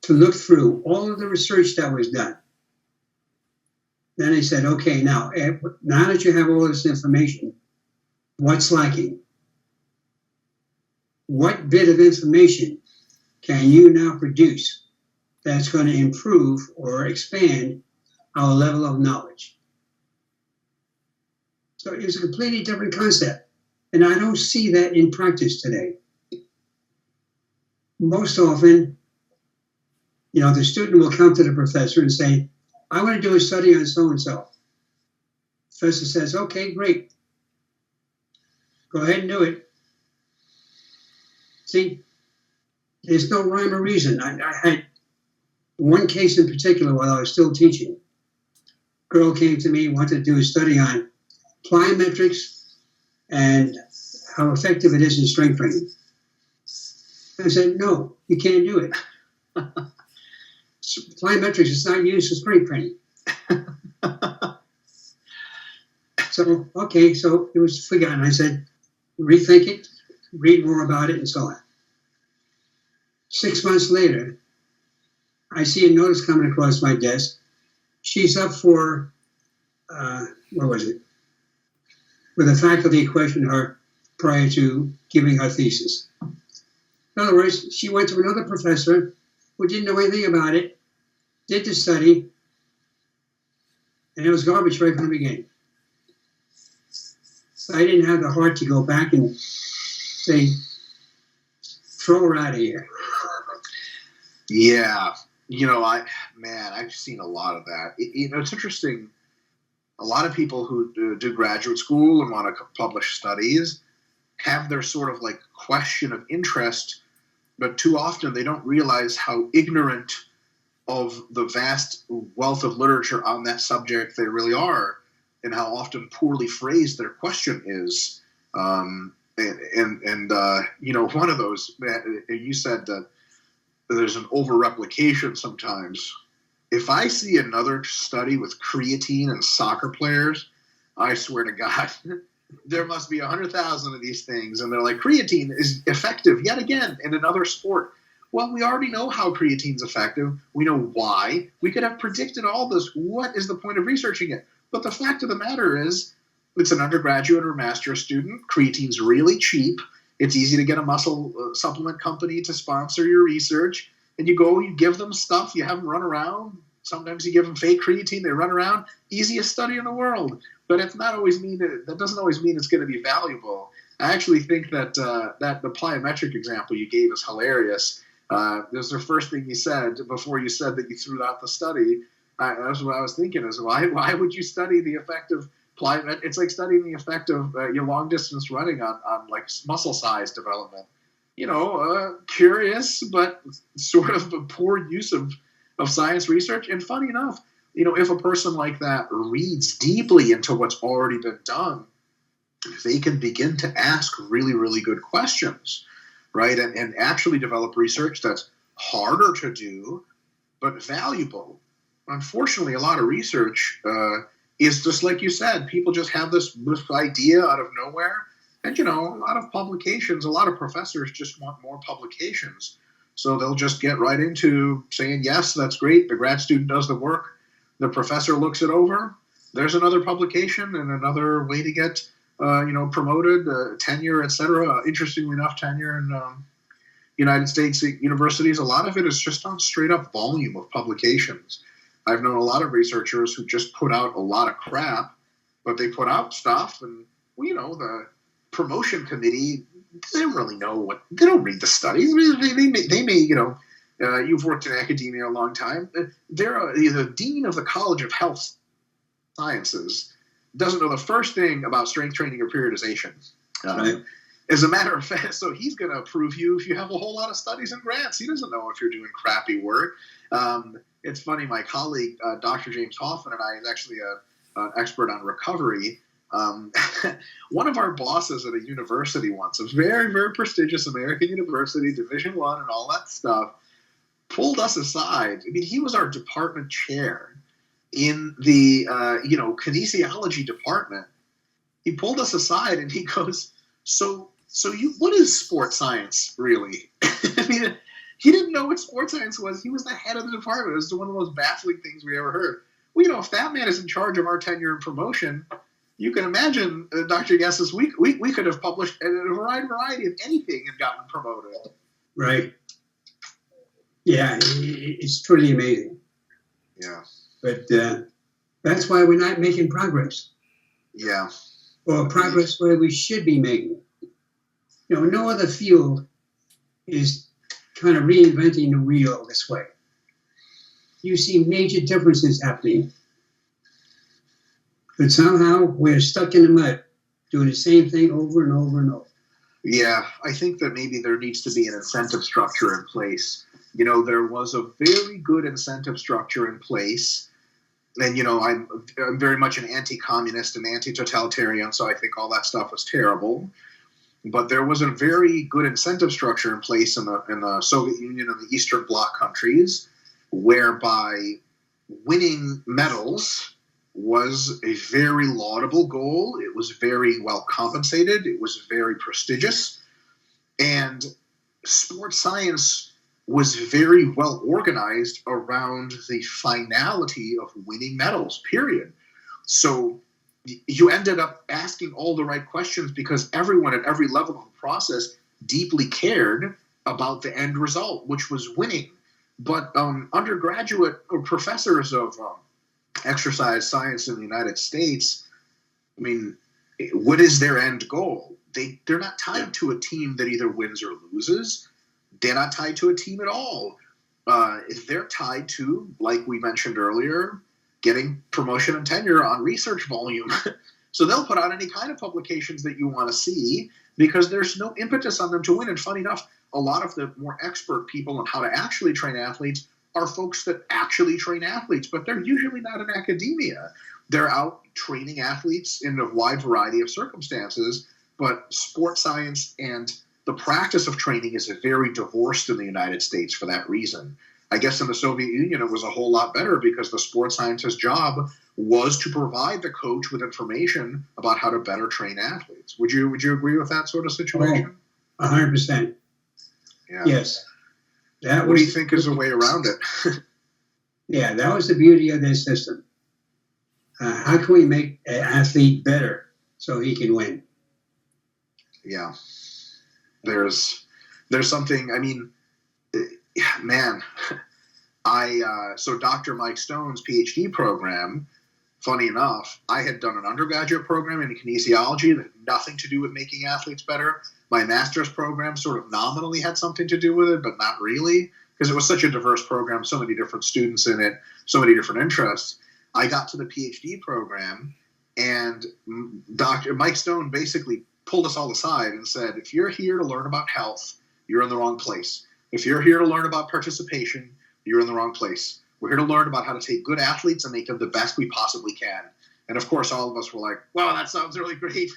to look through all of the research that was done. Then I said, okay, now that you have all this information, what's lacking? What bit of information can you now produce that's going to improve or expand our level of knowledge? So it was a completely different concept. And I don't see that in practice today. Most often, the student will come to the professor and say, I want to do a study on so-and-so. Professor says, okay, great. Go ahead and do it. See, there's no rhyme or reason. I had one case in particular while I was still teaching. A girl came to me, wanted to do a study on plyometrics and how effective it is in strength training. I said, no, you can't do it. Plyometrics is not used for strength training. So it was forgotten. I said, rethink it, read more about it, and so on. 6 months later, I see a notice coming across my desk. She's up for, with a faculty questioned her prior to giving her thesis. In other words, she went to another professor who didn't know anything about it, did the study, and it was garbage right from the beginning. So I didn't have the heart to go back and say, throw her out of here. Yeah. I've seen a lot of that. It's interesting. A lot of people who do graduate school and want to publish studies have their sort of like question of interest, but too often they don't realize how ignorant of the vast wealth of literature on that subject they really are, and how often poorly phrased their question is. One of those, you said that there's an over-replication sometimes. If I see another study with creatine and soccer players, I swear to God, there must be 100,000 of these things. And they're like, creatine is effective yet again in another sport. Well, we already know how creatine's effective. We know why. We could have predicted all this. What is the point of researching it? But the fact of the matter is, it's an undergraduate or master's student. Creatine's really cheap. It's easy to get a muscle supplement company to sponsor your research. And you go, you give them stuff, you have them run around. Sometimes you give them fake creatine, they run around. Easiest study in the world. But that doesn't always mean it's going to be valuable. I actually think that the plyometric example you gave is hilarious. There's the first thing you said before you said that you threw out the study. That's what I was thinking is why would you study the effect of plyometric? It's like studying the effect of your long distance running on like muscle size development. Curious, but sort of a poor use of science research. And funny enough, if a person like that reads deeply into what's already been done, they can begin to ask really, really good questions, right? And actually develop research that's harder to do, but valuable. Unfortunately, a lot of research is just like you said. People just have this idea out of nowhere. And, a lot of publications, a lot of professors just want more publications. So they'll just get right into saying, yes, that's great. The grad student does the work. The professor looks it over. There's another publication and another way to get, promoted, tenure, et cetera. Interestingly enough, tenure in United States universities, a lot of it is just on straight up volume of publications. I've known a lot of researchers who just put out a lot of crap, but they put out stuff and, the promotion committee, they don't really know they don't read the studies. They may you've worked in academia a long time. They're the dean of the College of Health Sciences doesn't know the first thing about strength training or periodization. Right. As a matter of fact, so he's going to approve you if you have a whole lot of studies and grants. He doesn't know if you're doing crappy work. It's funny, my colleague, Dr. James Hoffman, and I is actually an expert on recovery. One of our bosses at a university once, a very, very prestigious American university, Division I and all that stuff, pulled us aside. I mean, he was our department chair in the, kinesiology department. He pulled us aside and he goes, what is sports science really? I mean, he didn't know what sports science was. He was the head of the department. It was one of the most baffling things we ever heard. Well, if that man is in charge of our tenure and promotion, you can imagine, Dr. Yessis, we could have published a variety of anything and gotten promoted. Right. Yeah, it's truly amazing. Yeah. But that's why we're not making progress. Yeah. Or progress where we should be making. No other field is kind of reinventing the wheel this way. You see major differences happening. But somehow we're stuck in the mud, doing the same thing over and over and over. Yeah, I think that maybe there needs to be an incentive structure in place. There was a very good incentive structure in place. And, I'm very much an anti-communist and anti-totalitarian, so I think all that stuff was terrible. But there was a very good incentive structure in place in the Soviet Union and the Eastern Bloc countries, whereby winning medals was a very laudable goal. It was very well compensated. It was very prestigious. And sports science was very well organized around the finality of winning medals, period. So you ended up asking all the right questions because everyone at every level of the process deeply cared about the end result, which was winning. But undergraduate or professors of exercise science in the United States, I mean, what is their end goal? They're not tied to a team that either wins or loses. They're not tied to a team at all. They're tied to, like we mentioned earlier, getting promotion and tenure on research volume. So they'll put out any kind of publications that you want to see because there's no impetus on them to win. And funny enough, a lot of the more expert people on how to actually train athletes are folks that actually train athletes, but they're usually not in academia. They're out training athletes in a wide variety of circumstances, but sports science and the practice of training is very divorced in the United States for that reason. I guess in the Soviet Union, it was a whole lot better because the sports scientist's job was to provide the coach with information about how to better train athletes. Would you agree with that sort of situation? 100%. Yeah. Yes. What do you think is a way around it? Yeah, that was the beauty of this system. How can we make an athlete better so he can win? Yeah. There's something, I mean, man, so Dr. Mike Stone's PhD program, funny enough, I had done an undergraduate program in kinesiology that had nothing to do with making athletes better. My master's program sort of nominally had something to do with it, but not really, because it was such a diverse program, so many different students in it, so many different interests. I got to the PhD program, and Dr. Mike Stone basically pulled us all aside and said, if you're here to learn about health, you're in the wrong place. If you're here to learn about participation, you're in the wrong place. We're here to learn about how to take good athletes and make them the best we possibly can. And of course, all of us were like, wow, that sounds really great.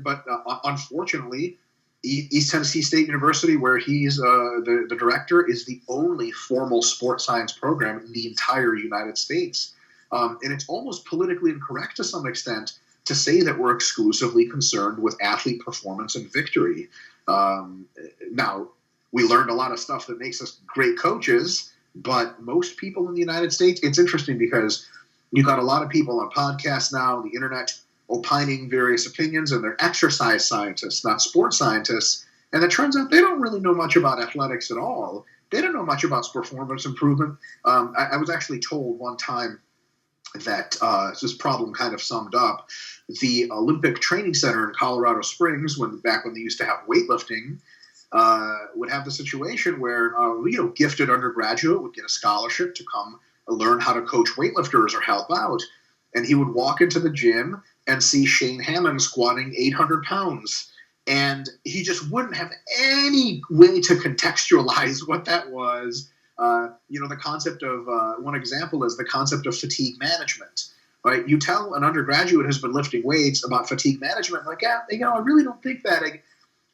But unfortunately, East Tennessee State University, where he's the director, is the only formal sports science program in the entire United States. And it's almost politically incorrect to some extent to say that we're exclusively concerned with athlete performance and victory. Now, we learned a lot of stuff that makes us great coaches, but most people in the United States, it's interesting because you've got a lot of people on podcasts now, the internet, opining various opinions, and they're exercise scientists, not sports scientists. And it turns out they don't really know much about athletics at all. They don't know much about performance improvement. I was actually told one time that this problem kind of summed up. The Olympic Training Center in Colorado Springs, back when they used to have weightlifting, would have the situation where gifted undergraduate would get a scholarship to come learn how to coach weightlifters or help out. And he would walk into the gym and see Shane Hammond squatting 800 pounds. And he just wouldn't have any way to contextualize what that was. The concept of, one example is the concept of fatigue management. Right? You tell an undergraduate who's been lifting weights about fatigue management, like, yeah, I really don't think that.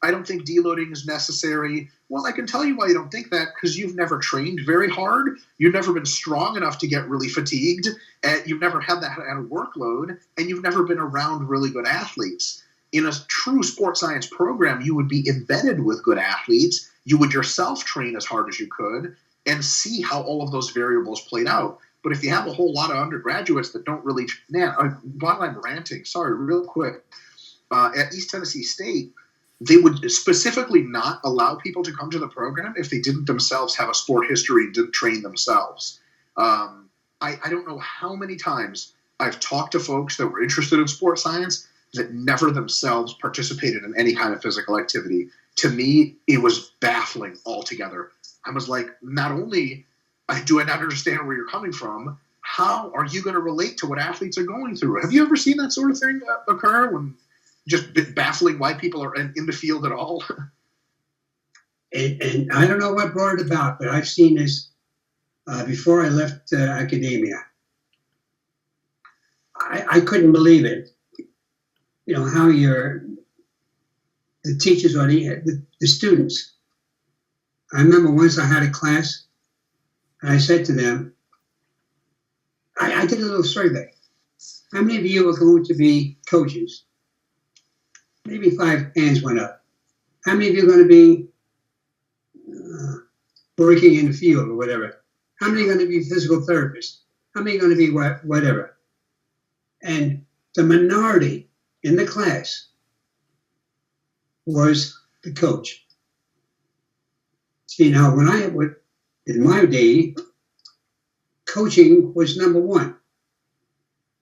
I don't think deloading is necessary. Well, I can tell you why you don't think that, because you've never trained very hard. You've never been strong enough to get really fatigued. And you've never had that kind of workload. And you've never been around really good athletes. In a true sports science program, you would be embedded with good athletes. You would yourself train as hard as you could and see how all of those variables played out. But if you have a whole lot of undergraduates that don't really, while I'm ranting, sorry, real quick, at East Tennessee State, they would specifically not allow people to come to the program if they didn't themselves have a sport history and didn't train themselves. I don't know how many times I've talked to folks that were interested in sports science that never themselves participated in any kind of physical activity. To me, it was baffling altogether. I was like, not only do I not understand where you're coming from, how are you going to relate to what athletes are going through? Have you ever seen that sort of thing occur, when just baffling why people are in the field at all? And I don't know what brought it about, but I've seen this before I left academia. I couldn't believe it. How the teachers or the students. I remember once I had a class, and I said to them, I did a little survey. How many of you are going to be coaches? Maybe 5 hands went up. How many of you are going to be working in the field or whatever? How many are going to be physical therapists? How many are going to be whatever? And the minority in the class was the coach. See, now in my day, coaching was number one.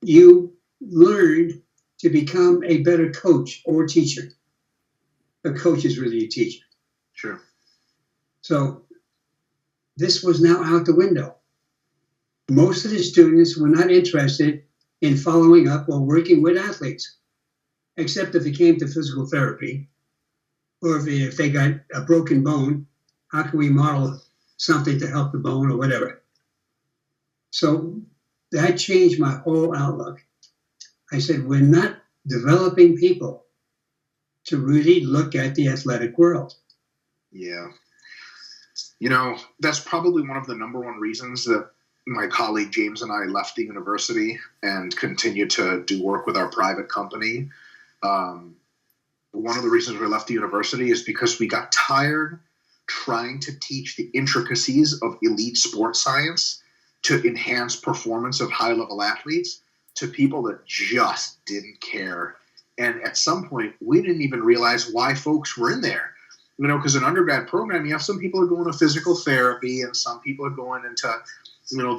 You learned to become a better coach or teacher. A coach is really a teacher. Sure. So this was now out the window. Most of the students were not interested in following up or working with athletes, except if it came to physical therapy, or if they got a broken bone, how can we model something to help the bone or whatever? So that changed my whole outlook. I said, we're not developing people to really look at the athletic world. Yeah. That's probably one of the number one reasons that my colleague James and I left the university and continued to do work with our private company. One of the reasons we left the university is because we got tired trying to teach the intricacies of elite sports science to enhance performance of high-level athletes to people that just didn't care. And at some point, we didn't even realize why folks were in there. Because an undergrad program, you have some people are going to physical therapy and some people are going into,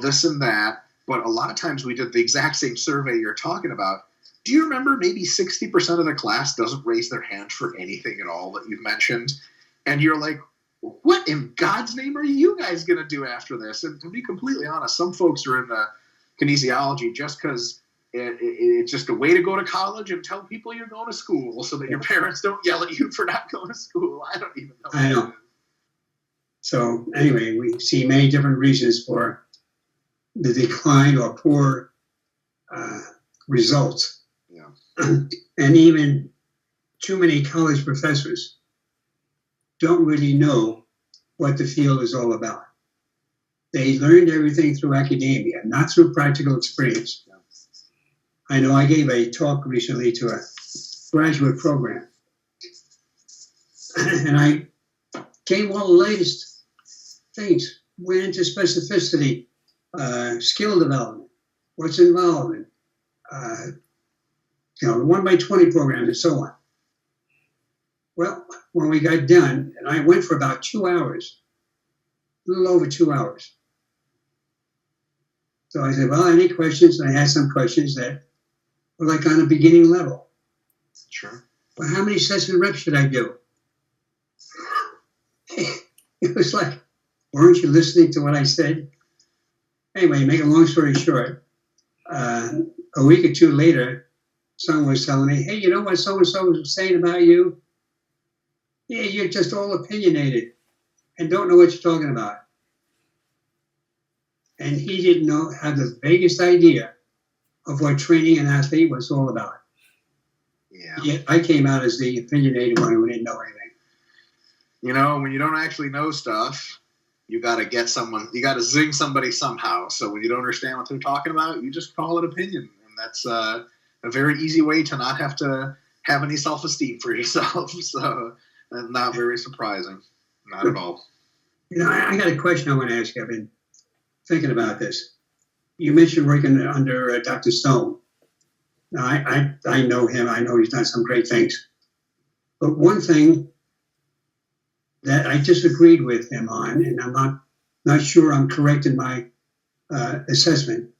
this and that. But a lot of times we did the exact same survey you're talking about. Do you remember maybe 60% of the class doesn't raise their hand for anything at all that you've mentioned? And you're like, what in God's name are you guys going to do after this? And to be completely honest, some folks are in the kinesiology just because it's just a way to go to college and tell people you're going to school so that your parents don't yell at you for not going to school. I don't even know. I know. So anyway, we see many different reasons for the decline or poor results. Yeah. And even too many college professors don't really know what the field is all about. They learned everything through academia, not through practical experience. I know I gave a talk recently to a graduate program, and I gave all the latest things, went into specificity, skill development, what's involved in, the 1x20 program and so on. Well, when we got done, and I went for about 2 hours, a little over 2 hours. So I said, well, any questions? And I had some questions that were like on a beginning level. Sure. Well, how many sets and reps should I do? It was like, weren't you listening to what I said? Anyway, make a long story short, a week or two later, someone was telling me, hey, you know what so-and-so was saying about you? Yeah, you're just all opinionated and don't know what you're talking about. And he didn't have the vaguest idea of what training an athlete was all about. Yeah. Yet I came out as the opinionated one who didn't know anything. You know, when you don't actually know stuff, you got to zing somebody somehow. So when you don't understand what they're talking about, you just call it opinion. And that's a very easy way to not have to have any self-esteem for yourself. So not very surprising. Not at all. You know, I got a question I want to ask you. I've been thinking about this. You mentioned working under Dr. Stone. Now, I know him. I know he's done some great things. But one thing that I disagreed with him on, and I'm not sure I'm correct in my assessment,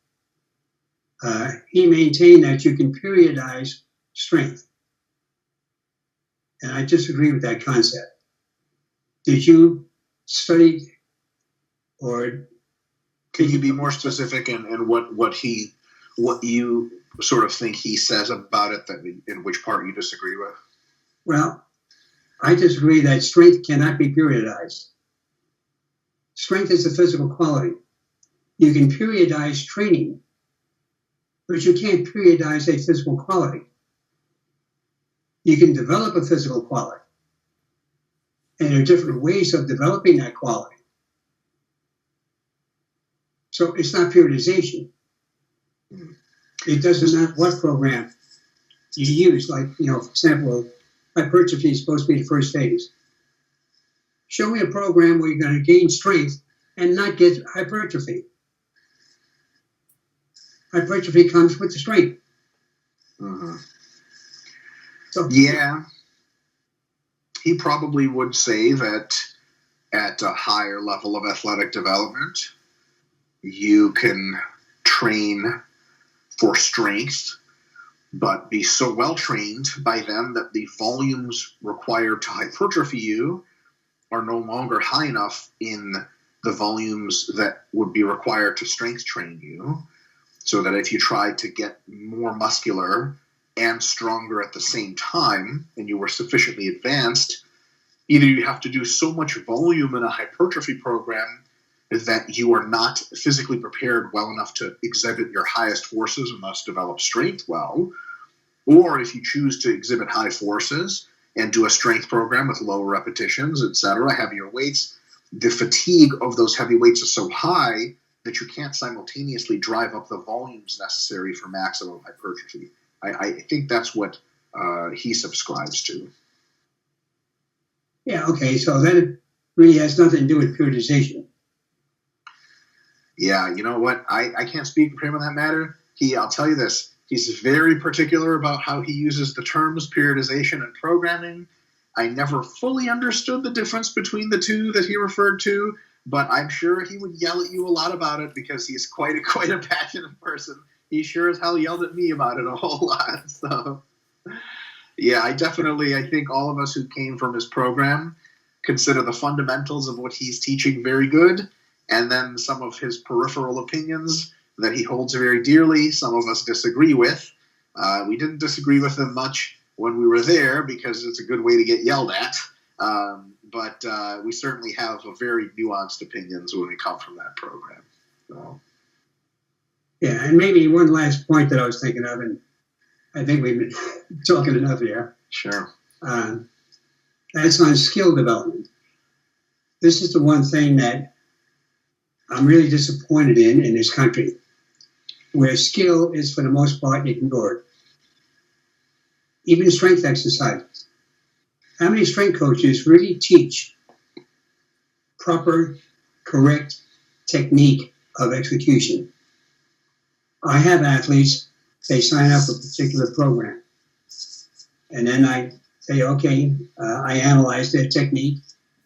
he maintained that you can periodize strength. And I disagree with that concept. Did you study, or can you be more specific in what you sort of think he says about it, that in which part you disagree with? Well, I disagree that strength cannot be periodized. Strength is a physical quality. You can periodize training, but you can't periodize a physical quality. You can develop a physical quality, and there are different ways of developing that quality. So it's not periodization. It doesn't matter what program you use. Like, for example, hypertrophy is supposed to be the first phase. Show me a program where you're going to gain strength and not get hypertrophy. Hypertrophy comes with the strength. Mm-hmm. So, yeah, he probably would say that at a higher level of athletic development, you can train for strength, but be so well trained by them that the volumes required to hypertrophy you are no longer high enough in the volumes that would be required to strength train you, so that if you tried to get more muscular and stronger at the same time, and you were sufficiently advanced, either you have to do so much volume in a hypertrophy program that you are not physically prepared well enough to exhibit your highest forces and thus develop strength well, or if you choose to exhibit high forces and do a strength program with lower repetitions, etc., heavier weights, the fatigue of those heavy weights is so high that you can't simultaneously drive up the volumes necessary for maximum hypertrophy. I think that's what he subscribes to. yeah, okay, so that really has nothing to do with periodization. Yeah, you know what? I can't speak for him on that matter. I'll tell you this. He's very particular about how he uses the terms periodization and programming. I never fully understood the difference between the two that he referred to, but I'm sure he would yell at you a lot about it because he's quite a passionate person. He sure as hell yelled at me about it a whole lot. So, yeah, I think all of us who came from his program consider the fundamentals of what he's teaching very good, and then some of his peripheral opinions that he holds very dearly, some of us disagree with. We didn't disagree with him much when we were there because it's a good way to get yelled at. But we certainly have a very nuanced opinions when we come from that program. So. Yeah, and maybe one last point that I was thinking of, and I think we've been talking enough here. Sure. That's on skill development. This is the one thing that I'm really disappointed in this country, where skill is, for the most part, ignored. Even strength exercises. How many strength coaches really teach proper, correct technique of execution? I have athletes, they sign up for a particular program. And then I say, okay, I analyze their technique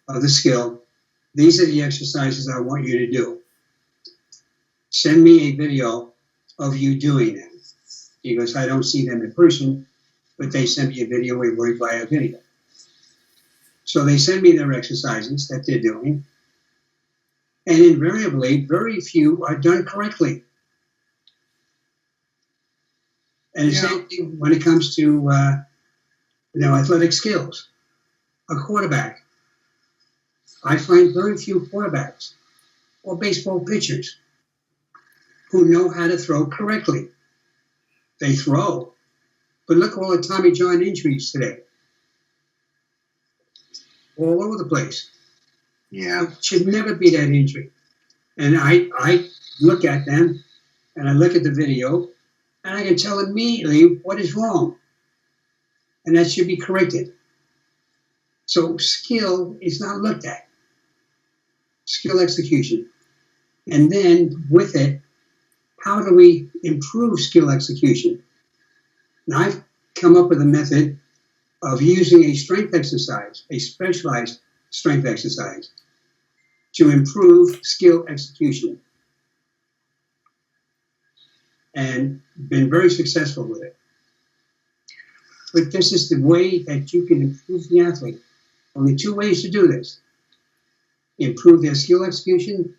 of the skill. These are the exercises I want you to do. Send me a video of you doing them. Because I don't see them in person, but they send me a video, we work via video. So they send me their exercises that they're doing. And invariably, very few are done correctly. And the same thing when it comes to athletic skills. a quarterback. I find very few quarterbacks or baseball pitchers who know how to throw correctly. They throw, but look at all the Tommy John injuries today. All over the place. Yeah. It should never be that injury. And I look at them, and I look at the video, and I can tell immediately what is wrong. And that should be corrected. So skill is not looked at. Skill execution. And then with it, how do we improve skill execution? Now I've come up with a method of using a strength exercise, a specialized strength exercise, to improve skill execution. And been very successful with it. But this is the way that you can improve the athlete. Only two ways to do this. Improve their skill execution,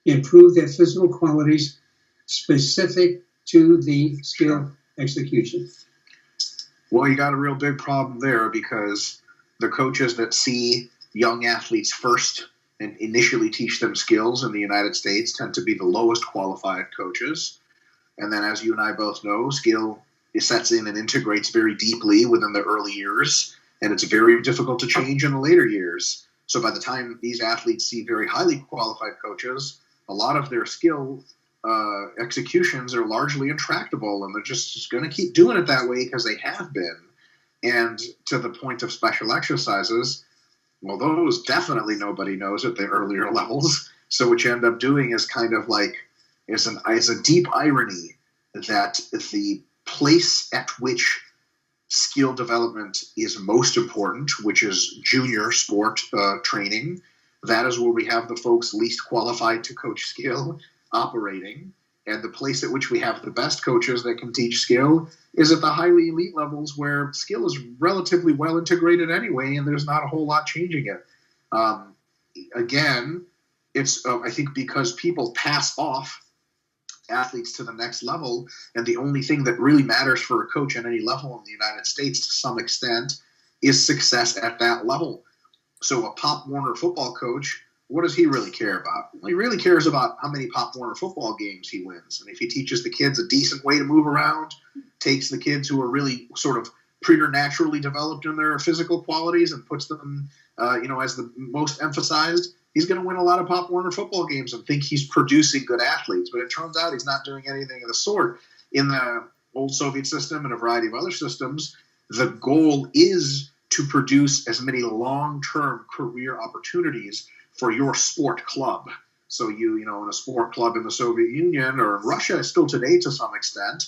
improve their physical qualities specific to the skill execution. Well, you got a real big problem there because the coaches that see young athletes first and initially teach them skills in the United States tend to be the lowest qualified coaches. And then, as you and I both know, skill sets in and integrates very deeply within the early years, and it's very difficult to change in the later years. So by the time these athletes see very highly qualified coaches, a lot of their skill executions are largely intractable, and they're just going to keep doing it that way because they have been. And to the point of special exercises, well, those definitely nobody knows at the earlier levels. So what you end up doing is kind of like, is a deep irony that the place at which skill development is most important, which is junior sport training, that is where we have the folks least qualified to coach skill operating. And the place at which we have the best coaches that can teach skill is at the highly elite levels where skill is relatively well integrated anyway, and there's not a whole lot changing it. Again, it's I think because people pass off athletes to the next level, and the only thing that really matters for a coach at any level in the United States to some extent is success at that level. So a Pop Warner football coach, what does he really care about? Well, he really cares about how many Pop Warner football games he wins. And if he teaches the kids a decent way to move around, takes the kids who are really sort of preternaturally developed in their physical qualities and puts them, as the most emphasized, he's going to win a lot of Pop Warner football games and think he's producing good athletes. But it turns out he's not doing anything of the sort. In the old Soviet system and a variety of other systems, the goal is to produce as many long-term career opportunities for your sport club. So in a sport club in the Soviet Union or in Russia, still today to some extent,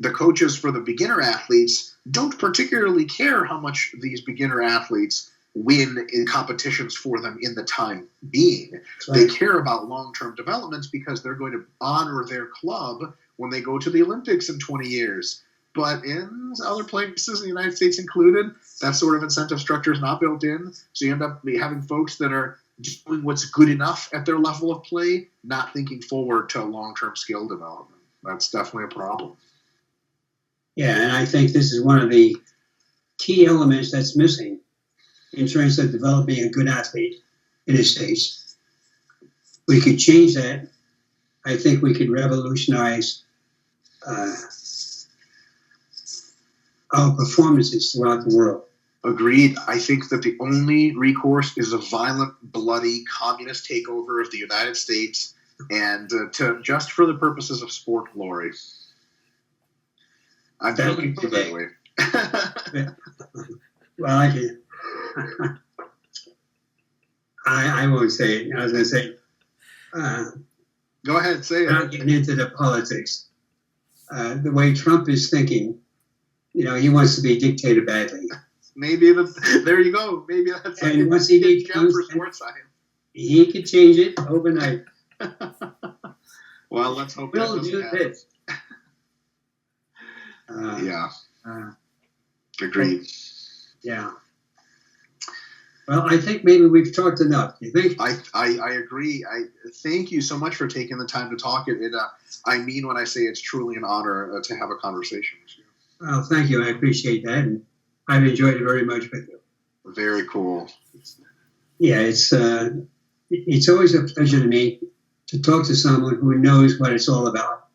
the coaches for the beginner athletes don't particularly care how much these beginner athletes win in competitions for them in the time being. Right. They care about long-term developments because they're going to honor their club when they go to the Olympics in 20 years. But in other places, the United States included, that sort of incentive structure is not built in. So you end up having folks that are doing what's good enough at their level of play, not thinking forward to long-term skill development. That's definitely a problem. Yeah, and I think this is one of the key elements that's missing in terms of developing a good athlete in the States. We could change that. I think we could revolutionize our performances throughout the world. Agreed. I think that the only recourse is a violent, bloody, communist takeover of the United States, and just for the purposes of sport glory. I'm joking, by the way. Well, I can. I won't say it. I was going to say. Go ahead, say it. Not getting into the politics. The way Trump is thinking, he wants to be dictator badly. Maybe there you go. Maybe that's and once he becomes for sports science. He could change it overnight. Well, let's hope we'll do this. Yeah. Agreed. Yeah. Well, I think maybe we've talked enough. You think? I agree. I thank you so much for taking the time to talk. I mean when I say it's truly an honor to have a conversation with you. Well, thank you. I appreciate that, and I've enjoyed it very much with you. Very cool. Yeah, it's always a pleasure to me to talk to someone who knows what it's all about.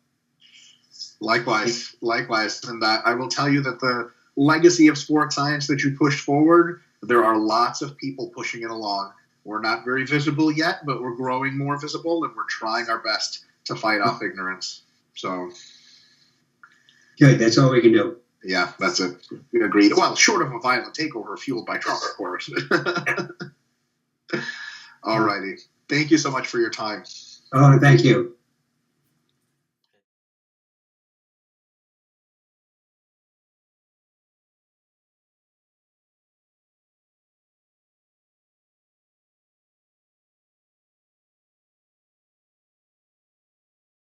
Likewise. And I will tell you that the legacy of sports science that you pushed forward, there are lots of people pushing it along. We're not very visible yet, but we're growing more visible, and we're trying our best to fight off ignorance. So, good. That's all we can do. Yeah, that's it. We agreed. Well, short of a violent takeover fueled by Trump, of course. All righty. Thank you so much for your time. Oh, thank you.